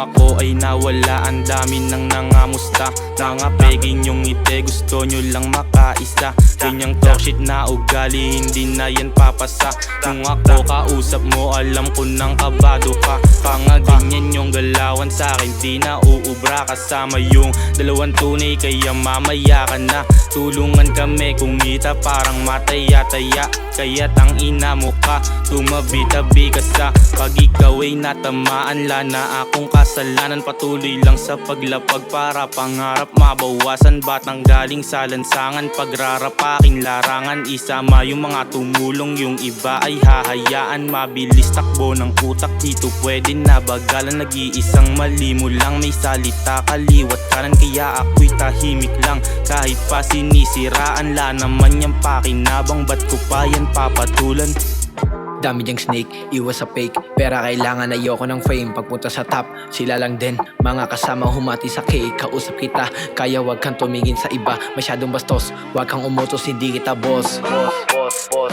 ako ay nawala, ang dami nang nangamusta. Mga peking yung ngiti, gusto nyo lang makaisa. Ganyang talk shit na ugali, hindi na yan papasa. Kung ako kausap mo, alam ko nang kabado ka. Pangaganyan yung galawan sa'kin, di na uubra. Kasama yung dalawang tunay, kaya mamaya ka na. Tulungan kami kumita, parang mataya-taya. Kaya tang ina mo ka, tumabi-tabi ka sa pag ikaw ay natamaan. Lana akong kasalanan, patuloy lang sa paglapag para pangarap mabawasan. Batang galing sa lansangan, pagrarap aking larangan. Isama yung mga tumulong, yung iba ay hahayaan. Mabilis takbo ng utak, dito pwede na bagalan. Nag-iisang mali mo lang, may salita kaliwat kanan. Kaya ako'y tahimik lang, kahit pa sinisiraan. La naman yung pakinabang, ba't ko pa yan papatulan? Dami diyang snake, iwas sa fake. Pera kailangan, ayoko ng fame. Pagpunta sa top, sila lang din. Mga kasama humati sa cake, kausap kita. Kaya wag kang tumingin sa iba, masyadong bastos. Wag kang umutos, hindi kita boss.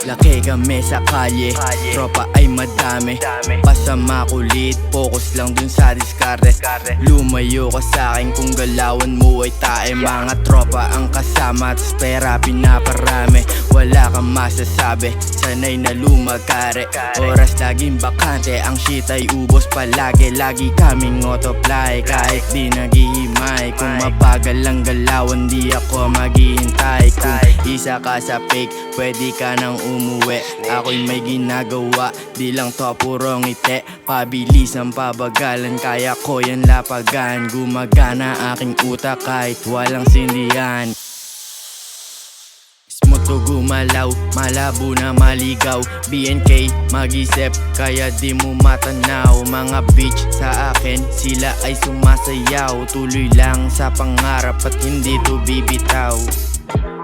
Laki kami sa kalye, tropa ay madami. Pasama kulit, focus lang dun sa diskarte. Lumayo ka sa'kin kung galawan mo ay tae. Mga tropa ang kasama, tas pera pinaparami. Wala kang masasabi, sanay na lumagkare. Oras laging bakante, ang shit ay ubos palagi. Lagi kaming autofly, kahit di naghihimay. Kung mabagal ang galawan, di ako maghihintay. Kung isa ka sa fake, pwede ka nang umuwi. Ako'y may ginagawa, di lang to puro ngiti. Pabilis ang pabagalan, kaya ko yan lapagan. Gumagana aking utak kahit walang sindihan. Smooth to gumalaw, malabo na maligaw. BNK mag-isip, kaya di mo matanaw. Mga bitch sa akin, sila ay sumasayaw. Tuloy lang sa pangarap at hindi to bibitaw.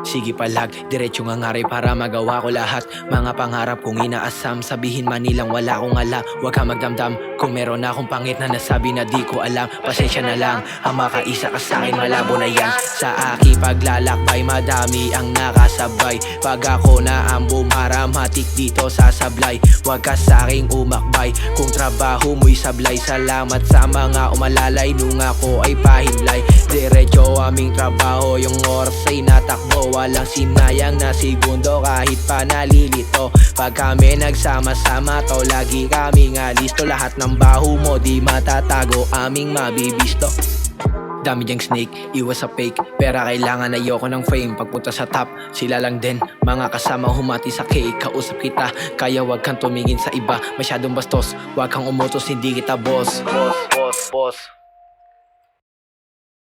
Sige palag, diretso nga ngaray para magawa ko lahat. Mga pangarap kong inaasam, sabihin man nilang wala akong ala. Huwag ka magdamdam, kung meron na akong pangit na nasabi na di ko alam. Pasensya na lang, ang makaisa ka sa'kin, malabo na yan. Sa aking paglalakbay, madami ang nakasabay. Pag ako na ang bumaramatik dito sa sablay, huwag ka sa'king umakbay, kung trabaho mo'y sablay. Salamat sa mga umalalay, nung ako ay pahimlay. Diretso aming trabaho, yung oras ay natakbo. Walang sinayang na segundo kahit pa nalilito. Pag kami nagsama-sama to, lagi kaming alisto. Lahat ng baho mo di matatago, aming mabibisto. Dami diyang snake, iwas sa fake. Pera kailangan, ayoko ng fame. Pagpunta sa top, sila lang din. Mga kasama humati sa cake, kausap kita. Kaya wag kang tumingin sa iba, masyadong bastos. Wag kang umutos, hindi kita boss.